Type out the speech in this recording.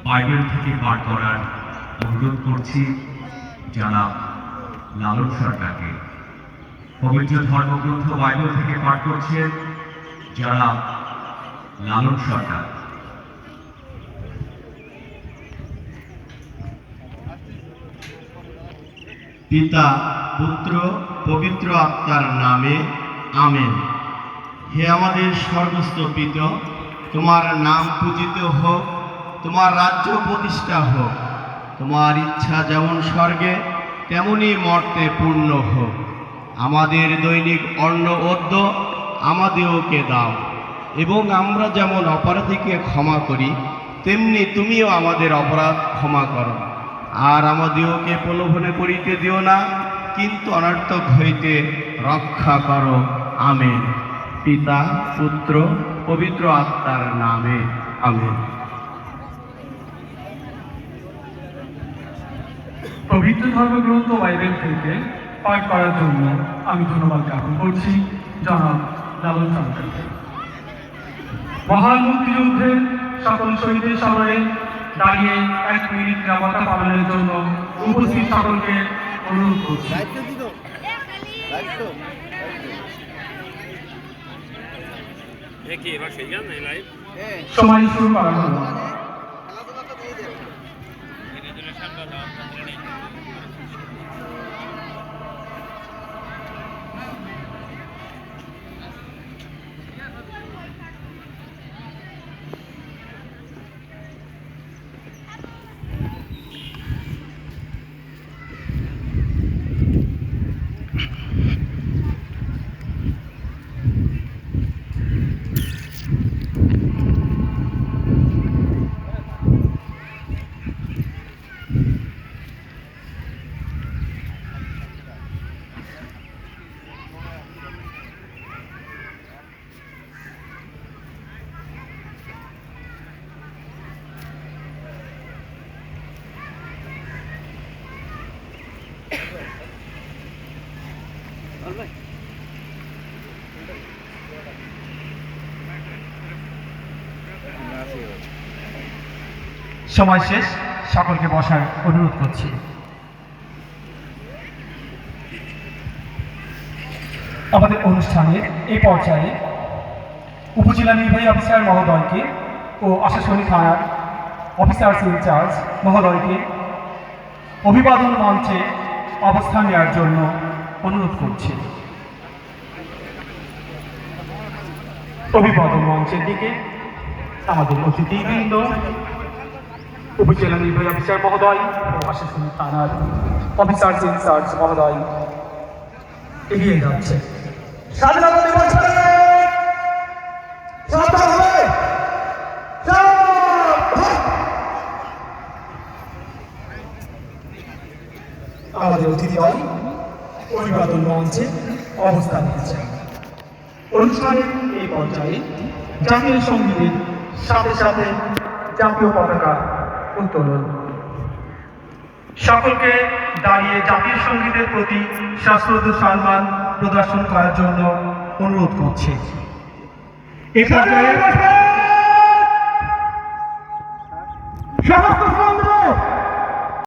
Bible থেকে পাঠ করার অনুরোধ করছি জনাব লালন সরকারকে। পবিত্র ধর্মগ্রন্থ বাইবেল থেকে পাঠ করছেন জনাব লালন সরকার। পিতা পুত্র পবিত্র আত্মার নামে আমেন। হে আমাদের স্বর্গস্থ পিতা, তোমার নাম পূজিত হোক, তোমার রাজ্য প্রতিষ্ঠা হোক, তোমার ইচ্ছা যেমন স্বর্গে তেমনি মর্তে পূর্ণ হোক। আমাদের দৈনিক অন্ন অদ্য আমাদেরকে দাও, এবং আমরা যেমন অপরাধীকে ক্ষমা করি তেমনি তুমিও আমাদের অপরাধ ক্ষমা করো। আর আমাদেরকে প্রলোভনে পড়িতে দিও না, কিন্তু অনর্থক হইতে রক্ষা করো। আমেন। পিতা পুত্র পবিত্র আত্মার নামে আমেন। পবিত্র ধর্মগ্রন্থ বাইবেল থেকে পাঠ করার জন্য আমি ধন্যবাদ জ্ঞাপন করছি জনাব লালন সরকারকে। মহান মুক্তিযুদ্ধের সকল শহীদের স্মরণে দাঁড়িয়ে 1 মিনিট নিরাপত্তা পালনের জন্য উপস্থিত সকলকে অনুরোধ করছি। সময় শুরু করা হলো। সময় শেষ, সকলকে বসার অনুরোধ করছি। আমাদের অনুষ্ঠানের এই পর্যায়ে উপজেলা নির্বাহী অফিসার মহোদয়কে ও আশাশুনি থানার অফিসার্স ইনচার্জ মহোদয়কে অভিবাদন মঞ্চে অবস্থান নেওয়ার জন্য অনুরোধ করছি। অভিবাদন মঞ্চের দিকে আমাদের অতিথিবৃন্দ, উপজেলা নির্বাহী অফিসার মহোদয় ও আশাশুনি থানার অফিসার্স ইনচার্জ মহোদয় এগিয়ে যাচ্ছে। স্বাধীনতা দিবসে আমাদের অতিথিদ্বয় অভিবাদন মঞ্চে অবস্থান নিয়েছে। অনুষ্ঠানের এই পর্যায়ে জাতীয় সঙ্গীতের সাথে সাথে জাতীয় পতাকা উত্তোলন। সকলকে দাঁড়িয়ে জাতীয় সঙ্গীতের প্রতি সশ্রদ্ধ সম্মান প্রদর্শন করার জন্য অনুরোধ করছি। এই পর্যায়ে